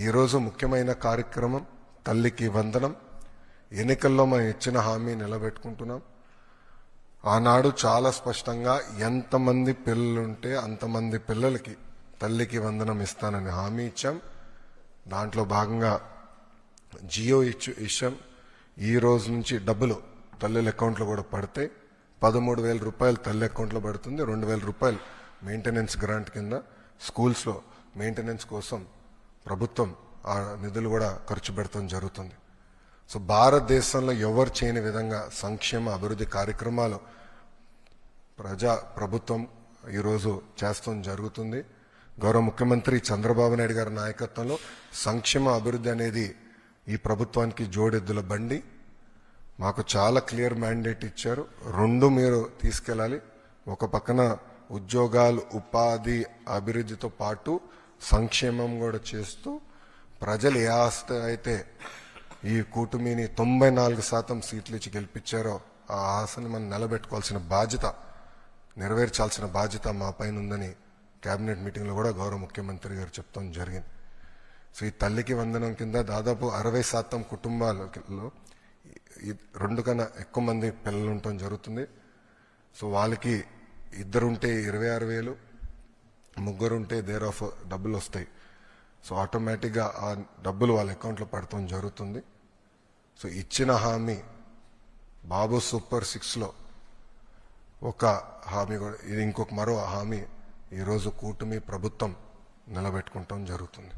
ఈరోజు ముఖ్యమైన కార్యక్రమం తల్లికి వందనం. ఎన్నికల్లో మనం ఇచ్చిన హామీ నిలబెట్టుకుంటున్నాం. ఆనాడు చాలా స్పష్టంగా ఎంతమంది పిల్లలుంటే అంతమంది పిల్లలకి తల్లికి వందనం ఇస్తానని హామీ ఇచ్చాం. దాంట్లో భాగంగా జియో ఇచ్చాం. ఈ రోజు నుంచి డబ్బులు తల్లుల అకౌంట్లో కూడా పడితే 13,000 రూపాయలు తల్లి అకౌంట్లో పడుతుంది. 2,000 రూపాయలు మెయింటెనెన్స్ గ్రాంట్ కింద స్కూల్స్లో మెయింటెనెన్స్ కోసం ప్రభుత్వం ఆ నిధులు కూడా ఖర్చు పెడతాం జరుగుతుంది. సో భారతదేశంలో ఎవరు చేయని విధంగా సంక్షేమ అభివృద్ధి కార్యక్రమాలు ప్రభుత్వం ఈరోజు చేస్తాం జరుగుతుంది. గౌరవ ముఖ్యమంత్రి చంద్రబాబు నాయుడు గారి నాయకత్వంలో సంక్షేమ అభివృద్ధి అనేది ఈ ప్రభుత్వానికి జోడెద్దుల బండి. మాకు చాలా క్లియర్ మ్యాండేట్ ఇచ్చారు. రెండు మీరు తీసుకెళ్ళాలి. ఒక పక్కన ఉద్యోగాలు, ఉపాధి, అభివృద్ధితో పాటు సంక్షేమం కూడా చేస్తూ ప్రజలు ఏ ఆస్తి అయితే ఈ కూటమిని 94% సీట్లు ఇచ్చి గెలిపించారో ఆ ఆశని మనం నిలబెట్టుకోవాల్సిన బాధ్యత, నెరవేర్చాల్సిన బాధ్యత మా పైన ఉందని కేబినెట్ మీటింగ్లో కూడా గౌరవ ముఖ్యమంత్రి గారు చెప్తాం జరిగింది. సో ఈ తల్లికి వందనం కింద దాదాపు 60% కుటుంబాలలో 2 కన్నా ఎక్కువ మంది పిల్లలు ఉండటం జరుగుతుంది. సో వాళ్ళకి 2 ఉంటే 26,000, 3 ఉంటే దేర్ ఆఫ్ డబ్బులు వస్తాయి. సో ఆటోమేటిక్గా ఆ డబ్బులు వాళ్ళ అకౌంట్లో పడటం జరుగుతుంది. సో ఇచ్చిన హామీ బాబు సూపర్ 6లో ఒక హామీ కూడా, ఇది ఇంకొక మరో హామీ ఈరోజు కూటమి ప్రభుత్వం నిలబెట్టుకుంటాం జరుగుతుంది.